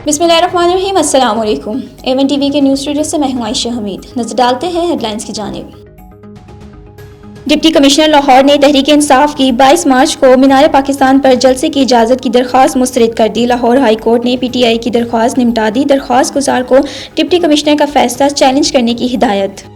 बिस्मिल्लाहिर्रहमानिर्रहीम। अस्सलाम वालेकुम। A1 TV के न्यूज़ स्टूडियो से मैं हूं आयशा हमीद। नजर डालते हैं हेडलाइंस की जानिब। डिप्टी कमिश्नर लाहौर ने तहरीक इंसाफ की 22 मार्च को मीनार पाकिस्तान पर जलसे की इजाज़त की दरख्वास्त मुस्तरद कर दी। लाहौर हाई कोर्ट ने PTI की दरख्वास्त निपटा दी। दरख्वास्त गुजार को डिप्टी कमिश्नर का फैसला चैलेंज करने की हिदायत।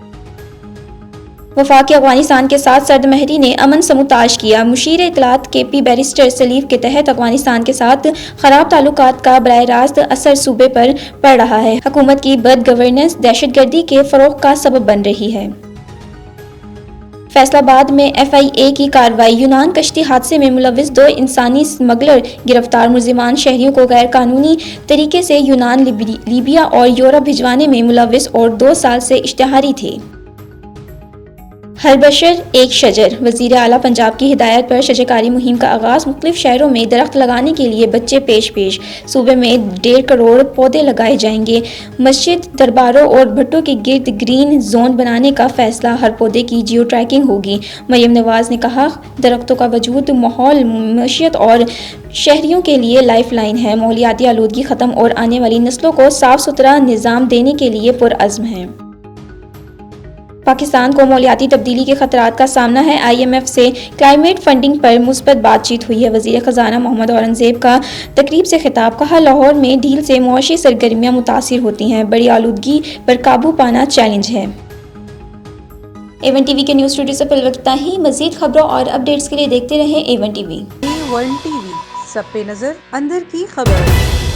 वफाक अफगानिस्तान के साथ सर्द महरी ने अमन समूताज किया। मुशीर इत्तलात KP बैरिस्टर सलीफ के तहत अफगानिस्तान के साथ खराब ताल्लुकात का बराह रास्त असर सूबे पर पड़ रहा है। हुकूमत की बद गवर्नेंस दहशतगर्दी के फरोग का सबब बन रही है। फैसलाबाद में FIA की कार्रवाई। यूनान कश्ती हादसे में मुलविस 2 इंसानी स्मगलर गिरफ्तार। मुलजिमान शहरियों को गैर कानूनी तरीके से यूनान, लीबिया और यूरोप भिजवाने में मुलविस और 2 साल से इश्तिहारी थे। हर बशर एक शजर। वज़ीर आला पंजाब की हिदायत पर शजरकारी मुहिम का आगाज़। मुख्तलिफ शहरों में दरख्त लगाने के लिए बच्चे पेश। सूबे में 1.5 करोड़ पौधे लगाए जाएंगे। मस्जिद, दरबारों और भट्टों के गिर्द ग्रीन जोन बनाने का फैसला। हर पौधे की जियो ट्रैकिंग होगी। मरियम नवाज ने कहा, दरख्तों का वजूद माहौल, मईशत और शहरियों के लिए लाइफ लाइन है। माहौलियाती आलूदगी ख़त्म और आने वाली नस्लों को साफ सुथरा निज़ाम देने के लिए पुरअज़्म है। पाकिस्तान को माहौलियाती तब्दीली के खतरात का सामना है। IMF से क्लाइमेट फंडिंग पर मुस्बत बातचीत हुई है। वज़ीर ख़जाना मोहम्मद औरंगज़ेब का तकरीब से खिताब। कहा, लाहौर में ढील से मुआशी सरगर्मियाँ मुतासिर होती हैं। बड़ी आलूदगी पर काबू पाना चैलेंज है। A1 TV के न्यूज़ स्टूडियो से फिलवक्ता ही। मज़ीद खबरों और अपडेट्स के लिए देखते रहें A1 TV। A1 TV, सब पे नजर, अंदर की खबर।